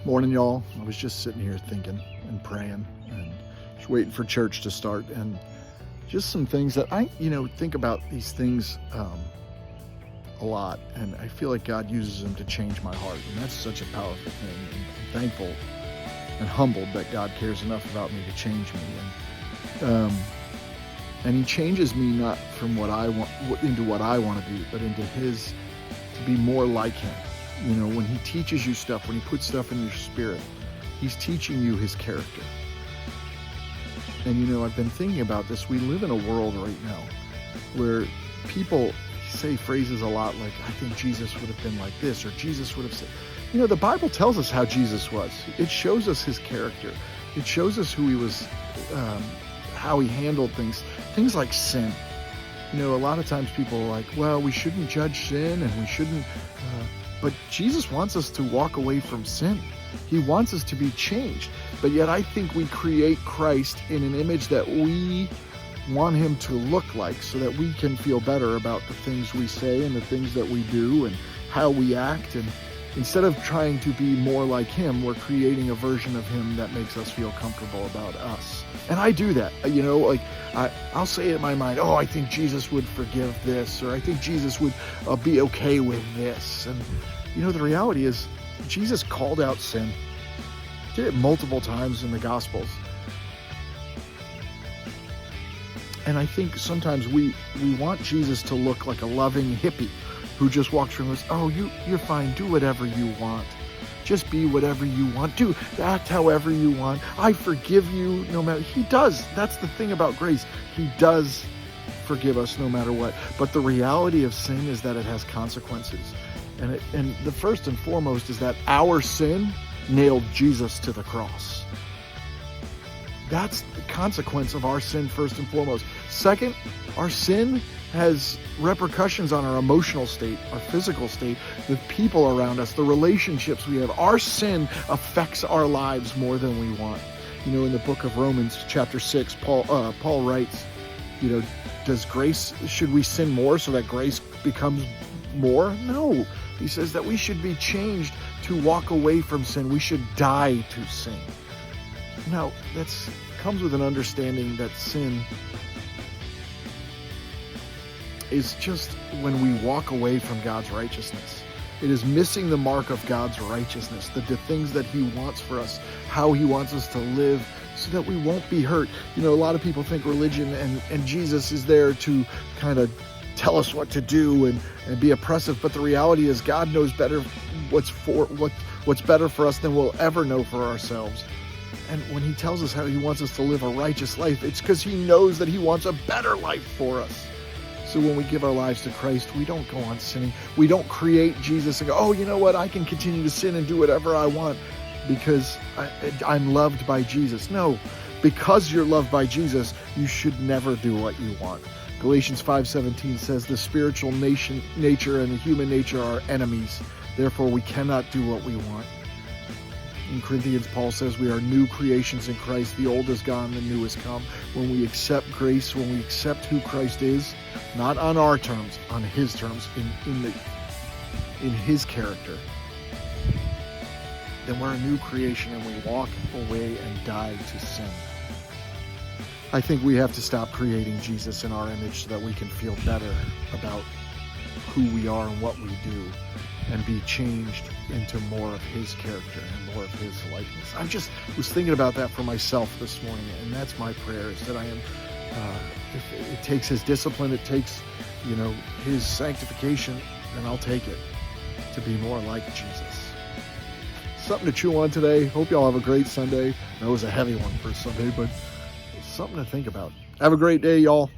Morning, y'all. I was just sitting here thinking and praying and just waiting for church to start, and just some things that I, think about these things a lot, and I feel like God uses them to change my heart, and that's such a powerful thing. And I'm thankful and humbled that God cares enough about me to change me, and He changes me not from what I want into what I want to be, but into His, to be more like Him. When He teaches you stuff, when He puts stuff in your spirit, He's teaching you His character. And I've been thinking about this. We live in a world right now where people say phrases a lot like, I think Jesus would have been like this, or Jesus would have said. The Bible tells us how Jesus was. It shows us His character. It shows us who He was, how He handled things like sin. A lot of times people are like, well, we shouldn't judge sin, and we shouldn't, but Jesus wants us to walk away from sin. He wants us to be changed. But yet I think we create Christ in an image that we want Him to look like, so that we can feel better about the things we say and the things that we do and how we act. And instead of trying to be more like Him, we're creating a version of Him that makes us feel comfortable about us. And I do that, I'll say it in my mind, I think Jesus would forgive this, or I think Jesus would be okay with this. And the reality is, Jesus called out sin. Did it multiple times in the Gospels. And I think sometimes we want Jesus to look like a loving hippie who just walks around and goes, you're fine, do whatever you want. Just be whatever you want. Act however you want. I forgive you no matter. He does. That's the thing about grace. He does forgive us no matter what. But the reality of sin is that it has consequences. And the first and foremost is that our sin nailed Jesus to the cross. That's the consequence of our sin, first and foremost. Second, our sin has repercussions on our emotional state, our physical state, the people around us, the relationships we have. Our sin affects our lives more than we want. In the book of Romans, chapter 6, Paul writes, should we sin more so that grace becomes more? No. He says that we should be changed to walk away from sin. We should die to sin. Now, that comes with an understanding that sin is just when we walk away from God's righteousness. It is missing the mark of God's righteousness, the things that He wants for us, how He wants us to live so that we won't be hurt. A lot of people think religion and Jesus is there to kind of tell us what to do and be oppressive, but the reality is God knows better what's better for us than we'll ever know for ourselves. And when He tells us how He wants us to live a righteous life, it's because He knows that He wants a better life for us. So when we give our lives to Christ, we don't go on sinning. We don't create Jesus and go, you know what, I can continue to sin and do whatever I want because I'm loved by Jesus. No, because you're loved by Jesus, you should never do what you want. Galatians 5:17 says the spiritual nature and the human nature are enemies. Therefore, we cannot do what we want. In Corinthians, Paul says we are new creations in Christ. The old is gone, the new has come. When we accept grace, when we accept who Christ is, not on our terms, on His terms, in His character, then we're a new creation and we walk away and die to sin. I think we have to stop creating Jesus in our image so that we can feel better about who we are and what we do, and be changed into more of His character and more of His likeness. I just was thinking about that for myself this morning, and that's my prayer, is that I am, if it takes His discipline, it takes, His sanctification, then I'll take it to be more like Jesus. Something to chew on today. Hope y'all have a great Sunday. That was a heavy one for Sunday, but something to think about. Have a great day, y'all.